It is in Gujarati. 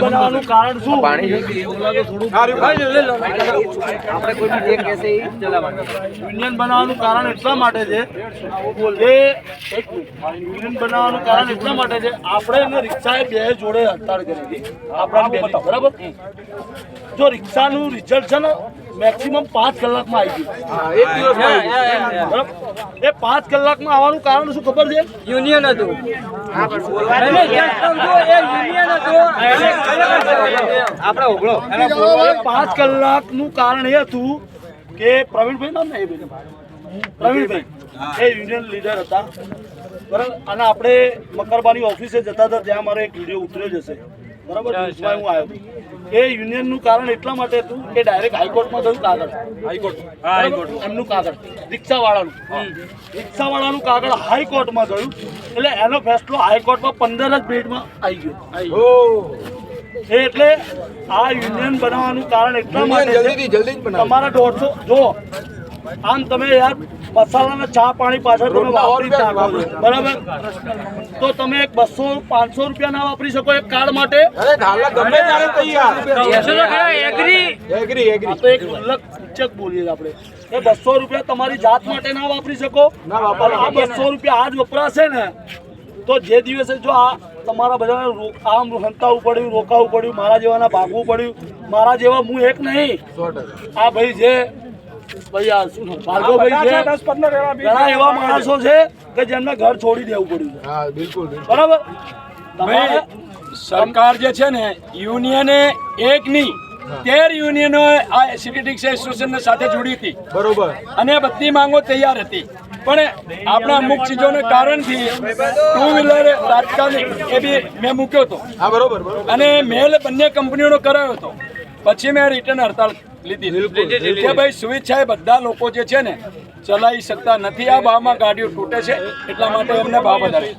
બનાવવાનું કારણ શું? યુનિયન બનાવવાનું કારણ એટલા માટે છે કે યુનિયન બનાવવાનું કારણ એટલા માટે છે આપણે એને રિક્ષાએ બે જોડે હડતાળ કરી હતી આપણા બે, બરાબર? જો રિક્ષાનું રિઝલ્ટ છે ને મેક્સિમમ 5 કલાકમાં આવી ગયું, બરાબર? એ 5 કલાકમાં આવવાનું કારણ શું ખબર છે? યુનિયન હતું. 5 કલાકનું કારણ એ હતું કે પ્રવીણભાઈ નામ ને પ્રવીણભાઈ એ યુનિયન લીડર હતા, બરાબર? અને આપણે મકરબાની ઓફિસે જતા હતા, ત્યાં મારો એક વિડીયો ઉતર્યો જશે, બરાબર? હું આવ્યો. એ યુનિયનનું કારણ એટલા માટે હતું કે ડાયરેક્ટ હાઈકોર્ટમાં ગયું કાગળ, હાઈકોર્ટ એમનું કાગળ રિક્ષાવાળાનું કાગળ હાઈકોર્ટમાં ગયું, એટલે એનો ફેસલો હાઈકોર્ટમાં 15 જ મિનિટમાં આવી ગયો. એટલે આ યુનિયન બનાવવાનું કારણ એટલા માટે તમારા 150 જો આમ તમે યાર મસાલાના ચા પાણી પાછળ તમે વાપરી નાખો, બરાબર? તો તમે 200-500 રૂપિયા ના વાપરી શકો એક કાર્ડ માટે? એક સૂચક બોલીએ આપણે એ 200 રૂપિયા તમારી જાત માટે ના વાપરી શકો. આ 200 રૂપિયા આજ વપરાશે ને તો જે દિવસે જો આ તમારા બધાને આમ હંતાવવું પડ્યું, રોકાવું પડ્યું, મારા જેવાના ભાગવું પડ્યું, મારા જેવા હું એક નહીં, આ ભાઈ છે ઘણા એવા માણસો છે કે જેમને ઘર છોડી દેવું પડ્યું, બરાબર? સરકાર જે છે ને યુનિયને એક નહીં 13 યુનિયનો આ સિન્ડિકેટ એસોસિએશન સાથે જોડી હતી, બરોબર? અને બધી માંગો તૈયાર હતી, પણ આપણા અમુક ચીજોને કારણથી 2 વ્હીલર તાત્કાલિક એ બી મેં મૂક્યો હતો, બરોબર? અને મેલ બંને કંપનીઓનો કરાયો હતો. પછી મેં રિટર્ન હડતાળ લીધી કે ભાઈ સ્વેચ્છાએ બધા લોકો જે છે ને ચલાવી શકતા નથી, આ ભાવમાં ગાડીઓ તૂટે છે, એટલા માટે એમને ભાવ વધારે.